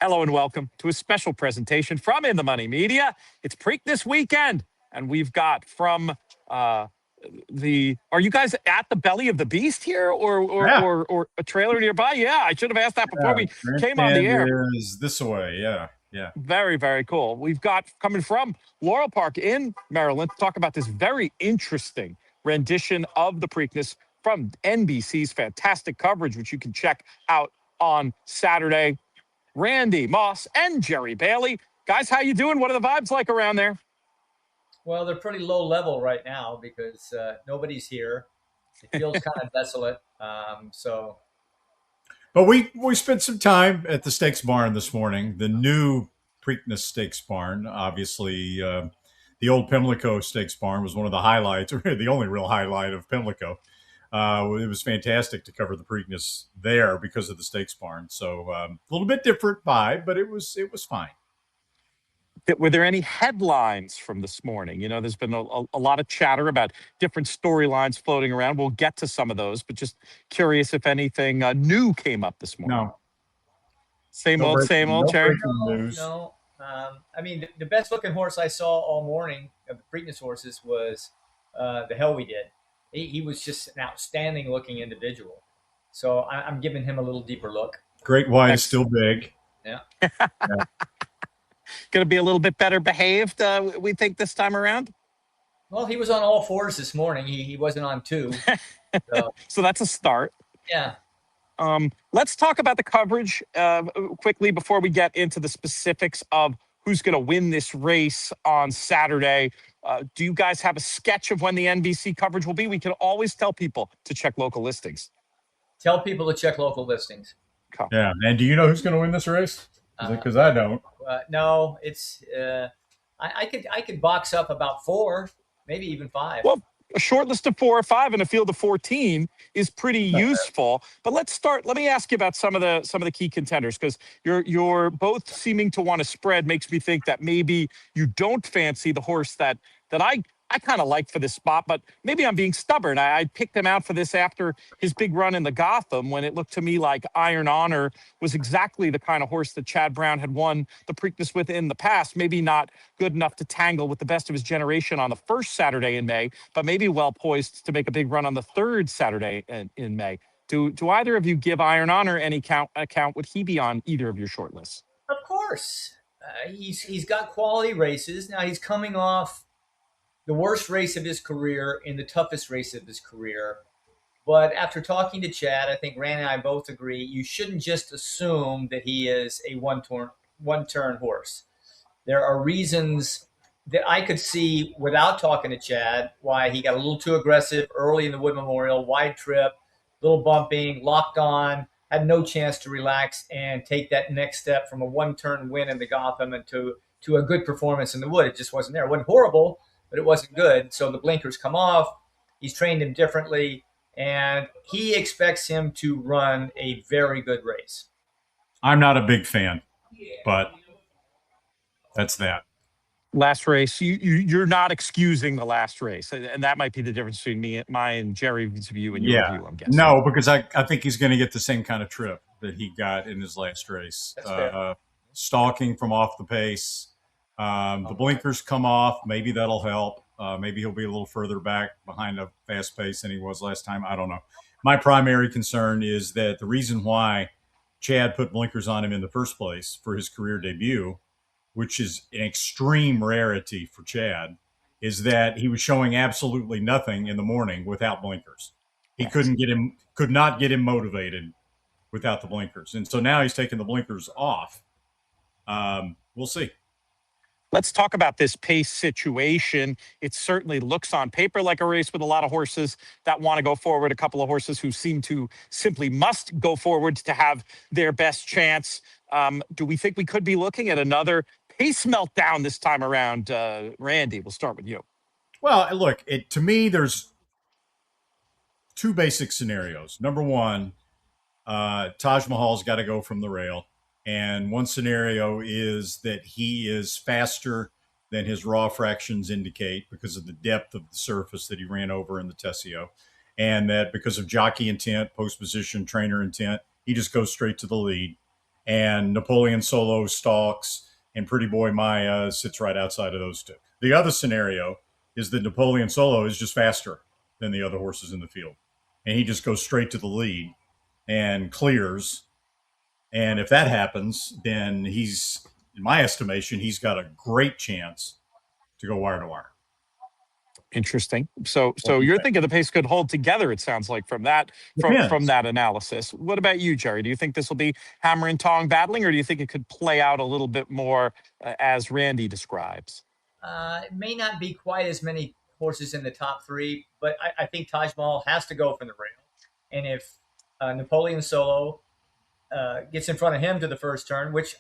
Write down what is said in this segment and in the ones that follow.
Hello and welcome to a special presentation from In the Money Media. It's Preakness weekend, and we've got from are you guys at the belly of the beast here or a trailer nearby? Yeah, I should have asked that before we came on the air. Is this way? Yeah. Very, very cool. We've got coming from Laurel Park in Maryland to talk about this very interesting rendition of the Preakness from NBC's fantastic coverage, which you can check out on Saturday. Randy Moss and Jerry Bailey. Guys, how you doing? What are the vibes like around there? Well, they're pretty low level right now because nobody's here. It feels kind of desolate. But we spent some time at the Stakes Barn this morning, the new Preakness Stakes Barn. Obviously, the old Pimlico Stakes Barn was one of the highlights, or the only real highlight of Pimlico. It was fantastic to cover the Preakness there because of the Stakes Barn. So a little bit different vibe, but it was fine. Were there any headlines from this morning? You know, there's been a lot of chatter about different storylines floating around. We'll get to some of those, but just curious if anything new came up this morning. No. Same old, Jerry? No. I mean, the best looking horse I saw all morning of the Preakness horses was the Hell We Did. He was just an outstanding looking individual. So I'm giving him a little deeper look. Great white is still big. Yeah. Going to be a little bit better behaved, we think, this time around? Well, he was on all fours this morning. He wasn't on two. So that's a start. Yeah. Let's talk about the coverage quickly before we get into the specifics of who's going to win this race on Saturday. Do you guys have a sketch of when the NBC coverage will be? We can always tell people to check local listings. Tell people to check local listings. Okay. Yeah. And do you know who's going to win this race? Because I don't. No, it's I could box up about 4, maybe even 5. Well, a short list of 4 or 5 and a field of 14 is pretty useful. But let's start. Let me ask you about some of the key contenders, because you're both seeming to want to spread. Makes me think that maybe you don't fancy the horse that I kind of like for this spot, but maybe I'm being stubborn. I picked him out for this after his big run in the Gotham, when it looked to me like Iron Honor was exactly the kind of horse that Chad Brown had won the Preakness with in the past. Maybe not good enough to tangle with the best of his generation on the first Saturday in May, but maybe well poised to make a big run on the third Saturday in May. Do either of you give Iron Honor any account? Would he be on either of your short lists? Of course. He's got quality races. Now he's coming off the worst race of his career in the toughest race of his career. But after talking to Chad, I think Rand and I both agree, you shouldn't just assume that he is a one-turn horse. There are reasons that I could see without talking to Chad why he got a little too aggressive early in the Wood Memorial, wide trip, little bumping, locked on, had no chance to relax and take that next step from a one-turn win in the Gotham and to a good performance in the Wood. It just wasn't there. It wasn't horrible, but it wasn't good. So the blinkers come off. He's trained him differently, and he expects him to run a very good race. I'm not a big fan, but that's that. Last race, you're not excusing the last race, and that might be the difference between my and Jerry's view and your view, I'm guessing. No, because I think he's going to get the same kind of trip that he got in his last race. Stalking from off the pace. The blinkers come off. Maybe that'll help. Maybe he'll be a little further back behind a fast pace than he was last time. I don't know. My primary concern is that the reason why Chad put blinkers on him in the first place for his career debut, which is an extreme rarity for Chad, is that he was showing absolutely nothing in the morning without blinkers. He could not get him motivated without the blinkers. And so now he's taking the blinkers off. We'll see. Let's talk about this pace situation. It certainly looks on paper like a race with a lot of horses that want to go forward, a couple of horses who seem to simply must go forward to have their best chance. Do we think we could be looking at another pace meltdown this time around? Randy, we'll start with you. Well, look, to me, there's 2 basic scenarios. Number one, Taj Mahal's got to go from the rail. And one scenario is that he is faster than his raw fractions indicate because of the depth of the surface that he ran over in the Tessio. And that because of jockey intent, post position, trainer intent, he just goes straight to the lead. and Napoleon Solo stalks, and Pretty Boy Miah sits right outside of those two. The other scenario is that Napoleon Solo is just faster than the other horses in the field, and he just goes straight to the lead and clears. And if that happens, then he's, in my estimation, he's got a great chance to go wire to wire. Interesting. So you're thinking the pace could hold together, it sounds like, from that analysis. What about you, Jerry? Do you think this will be hammer and tong battling, or do you think it could play out a little bit more as Randy describes? It may not be quite as many horses in the top three, but I think Taj Mahal has to go from the rail. And if Napoleon Solo gets in front of him to the first turn, which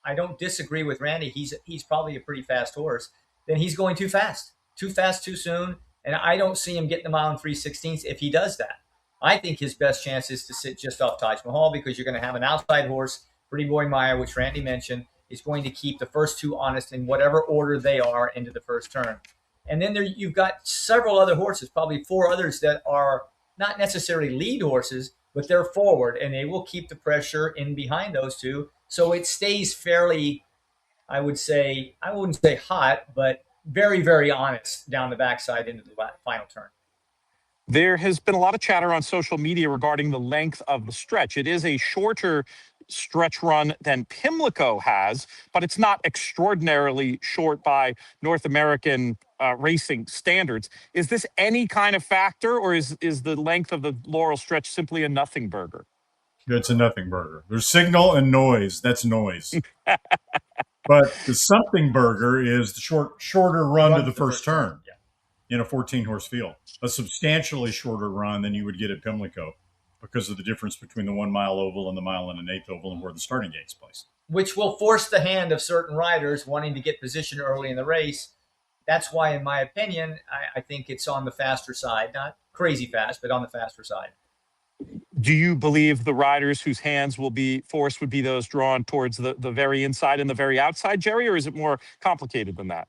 I don't disagree with Randy, he's probably a pretty fast horse, then he's going too fast too soon. And I don't see him getting the mile in 3/16 if he does that. I think his best chance is to sit just off Taj Mahal, because you're going to have an outside horse, Pretty Boy Miah, which Randy mentioned, is going to keep the first two honest in whatever order they are into the first turn. And then you've got several other horses, probably four others that are not necessarily lead horses, but they're forward, and they will keep the pressure in behind those two. So it stays fairly, I wouldn't say hot, but very, very honest down the backside into the final turn. There has been a lot of chatter on social media regarding the length of the stretch. It is a shorter stretch run than Pimlico has, but it's not extraordinarily short by North American racing standards. Is this any kind of factor, or is the length of the Laurel stretch simply a nothing burger? It's a nothing burger. There's signal and noise. That's noise. But the something burger is the shorter run to the first turn in a 14-horse field. A substantially shorter run than you would get at Pimlico because of the difference between the 1 mile oval and the mile and an eighth oval and where the starting gate's placed. Which will force the hand of certain riders wanting to get position early in the race. That's why, in my opinion, I think it's on the faster side. Not crazy fast, but on the faster side. Do you believe the riders whose hands will be forced would be those drawn towards the very inside and the very outside, Jerry, or is it more complicated than that?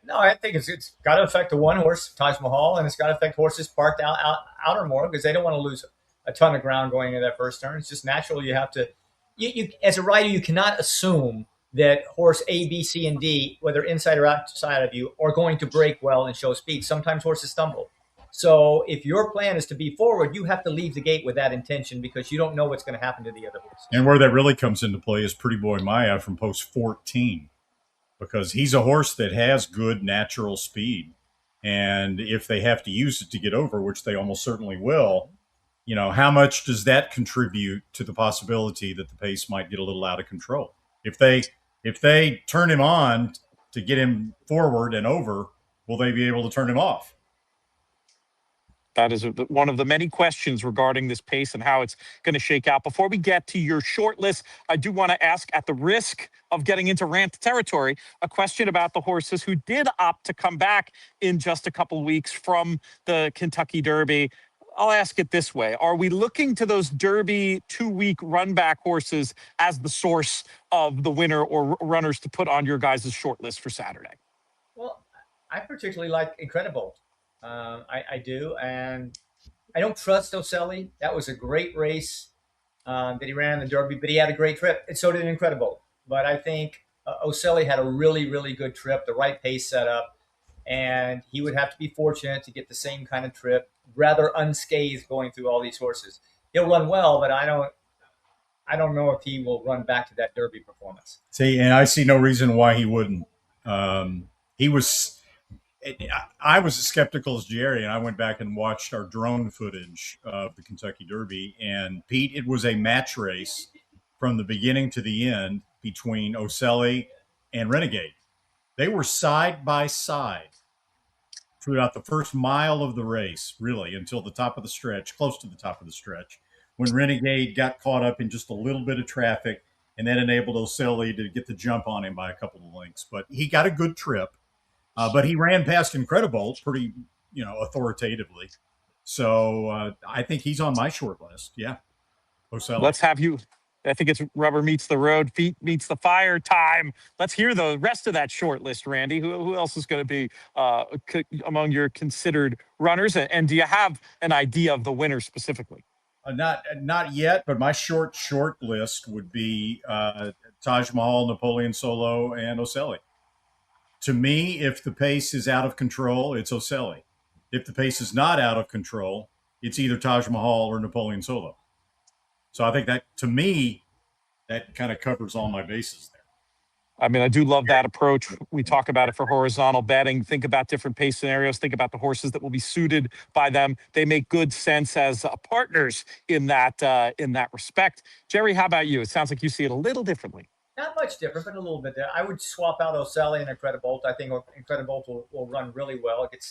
No, I think it's got to affect the one horse, Taj Mahal, and it's got to affect horses parked outer more, because they don't want to lose a ton of ground going into that first turn. It's just natural. You have to, you as a rider, you cannot assume that horse A, B, C, and D, whether inside or outside of you, are going to break well and show speed. Sometimes horses stumble. So if your plan is to be forward, you have to leave the gate with that intention, because you don't know what's going to happen to the other horse. And where that really comes into play is Pretty Boy Miah from post 14, because he's a horse that has good natural speed. And if they have to use it to get over, which they almost certainly will, how much does that contribute to the possibility that the pace might get a little out of control? If they turn him on to get him forward and over, will they be able to turn him off? That is one of the many questions regarding this pace and how it's going to shake out. Before we get to your short list, I do want to ask, at the risk of getting into rant territory, a question about the horses who did opt to come back in just a couple weeks from the Kentucky Derby. I'll ask it this way. Are we looking to those Derby 2-week run back horses as the source of the winner or runners to put on your guys' short list for Saturday? Well, I particularly like Incredibolt. I do, and I don't trust Ocelli. That was a great race that he ran in the Derby, but he had a great trip, and so did Incredibolt. But I think Ocelli had a really, really good trip, the right pace setup, and he would have to be fortunate to get the same kind of trip, rather unscathed going through all these horses. He'll run well, but I don't know if he will run back to that Derby performance. See, and I see no reason why he wouldn't. I was as skeptical as Jerry, and I went back and watched our drone footage of the Kentucky Derby. And Pete, it was a match race from the beginning to the end between Ocelli and Renegade. They were side by side throughout the first mile of the race, really, until the top of the stretch, close to the top of the stretch, when Renegade got caught up in just a little bit of traffic, and that enabled Ocelli to get the jump on him by a couple of lengths. But he got a good trip. But he ran past Incredibolt pretty, authoritatively. So I think he's on my short list. Yeah. Ocelli. Let's have you. I think it's rubber meets the road, feet meets the fire time. Let's hear the rest of that short list, Randy. Who else is going to be among your considered runners? And do you have an idea of the winner specifically? Not yet, but my short list would be Taj Mahal, Napoleon Solo, and Ocelli. To me, if the pace is out of control, it's Ocelli. If the pace is not out of control, it's either Taj Mahal or Napoleon Solo. So I think that, to me, that kind of covers all my bases there. I mean, I do love that approach. We talk about it for horizontal betting. Think about different pace scenarios. Think about the horses that will be suited by them. They make good sense as partners in that respect. Jerry, how about you? It sounds like you see it a little differently. Not much different, but a little bit there. I would swap out Ocelli and Incredibolt. I think Incredibolt will run really well. It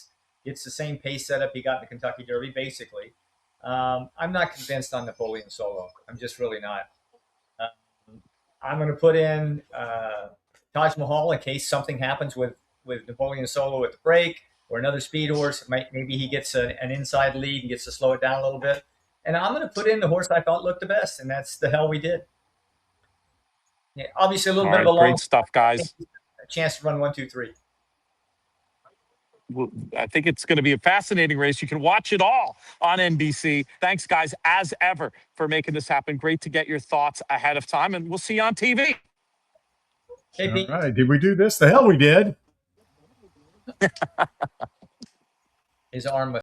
gets the same pace setup he got in the Kentucky Derby, basically. I'm not convinced on Napoleon Solo. I'm just really not. I'm going to put in Taj Mahal in case something happens with Napoleon Solo at the break or another speed horse. Maybe he gets an inside lead and gets to slow it down a little bit. And I'm going to put in the horse I thought looked the best, and that's The Hell We Did. Yeah, obviously a little bit of a long great stuff, guys. A chance to run 1, 2, 3. Well, I think it's going to be a fascinating race. You can watch it all on NBC. Thanks, guys, as ever, for making this happen. Great to get your thoughts ahead of time, and we'll see you on TV. Hey, Pete. All right. Did we do this? The hell we did. His arm was